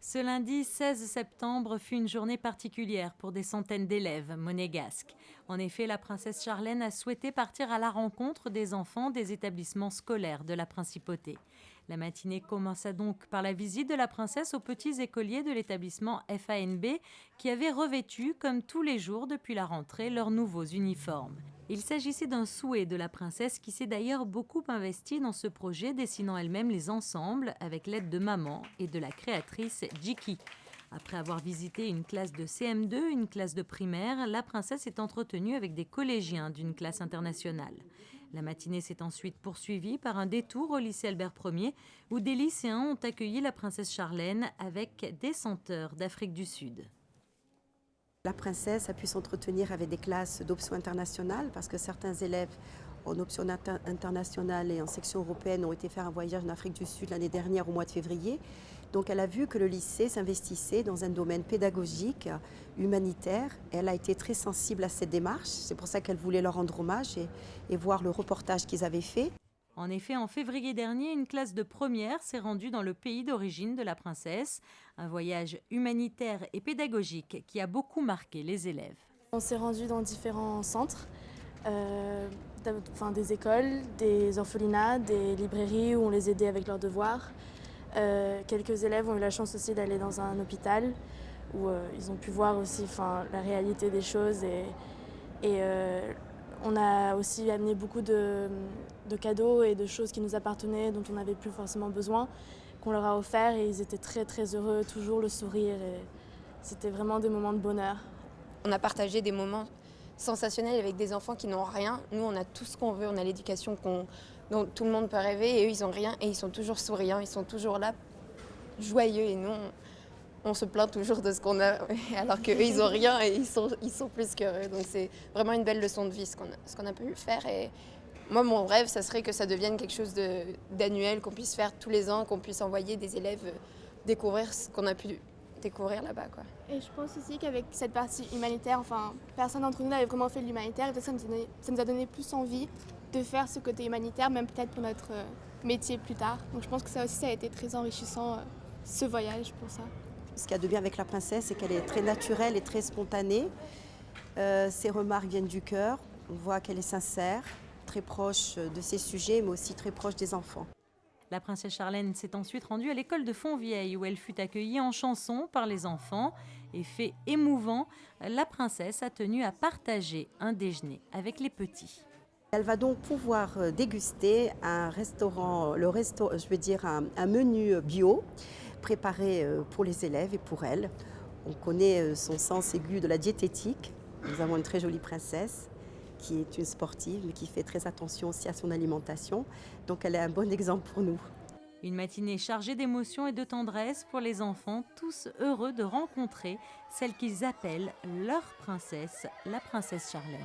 Ce lundi 16 septembre fut une journée particulière pour des centaines d'élèves monégasques. En effet, la princesse Charlène a souhaité partir à la rencontre des enfants des établissements scolaires de la principauté. La matinée commença donc par la visite de la princesse aux petits écoliers de l'établissement FANB qui avaient revêtu, comme tous les jours depuis la rentrée, leurs nouveaux uniformes. Il s'agissait d'un souhait de la princesse qui s'est d'ailleurs beaucoup investie dans ce projet, dessinant elle-même les ensembles avec l'aide de maman et de la créatrice Jiki. Après avoir visité une classe de CM2, une classe de primaire, la princesse est entretenue avec des collégiens d'une classe internationale. La matinée s'est ensuite poursuivie par un détour au lycée Albert Ier, où des lycéens ont accueilli la princesse Charlène avec des senteurs d'Afrique du Sud. La princesse a pu s'entretenir avec des classes d'option internationale parce que certains élèves en option internationale et en section européenne ont été faire un voyage en Afrique du Sud l'année dernière au mois de février. Donc elle a vu que le lycée s'investissait dans un domaine pédagogique, humanitaire. Et elle a été très sensible à cette démarche. C'est pour ça qu'elle voulait leur rendre hommage et voir le reportage qu'ils avaient fait. En effet, en février dernier, une classe de première s'est rendue dans le pays d'origine de la princesse. Un voyage humanitaire et pédagogique qui a beaucoup marqué les élèves. On s'est rendu dans différents centres, des écoles, des orphelinats, des librairies où on les aidait avec leurs devoirs. Quelques élèves ont eu la chance aussi d'aller dans un hôpital où ils ont pu voir aussi la réalité des choses et on a aussi amené beaucoup de cadeaux et de choses qui nous appartenaient, dont on n'avait plus forcément besoin, qu'on leur a offert et ils étaient très très heureux, toujours le sourire. Et c'était vraiment des moments de bonheur. On a partagé des moments sensationnels avec des enfants qui n'ont rien. Nous, on a tout ce qu'on veut, on a l'éducation dont tout le monde peut rêver et eux, ils n'ont rien et ils sont toujours souriants, ils sont toujours là, joyeux et nous, on se plaint toujours de ce qu'on a alors qu'eux, ils n'ont rien et ils sont plus qu'heureux. Donc c'est vraiment une belle leçon de vie ce qu'on a pu faire. Et moi, mon rêve, ça serait que ça devienne quelque chose d'annuel, qu'on puisse faire tous les ans, qu'on puisse envoyer des élèves découvrir ce qu'on a pu découvrir là-bas, quoi. Et je pense aussi qu'avec cette partie humanitaire, personne d'entre nous n'avait vraiment fait de l'humanitaire et ça nous a donné plus envie de faire ce côté humanitaire, même peut-être pour notre métier plus tard. Donc je pense que ça aussi, ça a été très enrichissant, ce voyage pour ça. Ce qu'il y a de bien avec la princesse, c'est qu'elle est très naturelle et très spontanée. Ses remarques viennent du cœur. On voit qu'elle est sincère, très proche de ses sujets, mais aussi très proche des enfants. La princesse Charlène s'est ensuite rendue à l'école de Fontvieille où elle fut accueillie en chanson par les enfants. Et fait émouvant, la princesse a tenu à partager un déjeuner avec les petits. Elle va donc pouvoir déguster un menu bio préparé pour les élèves et pour elle. On connaît son sens aigu de la diététique. Nous avons une très jolie princesse qui est une sportive, mais qui fait très attention aussi à son alimentation. Donc elle est un bon exemple pour nous. Une matinée chargée d'émotions et de tendresse pour les enfants, tous heureux de rencontrer celle qu'ils appellent leur princesse, la princesse Charlène.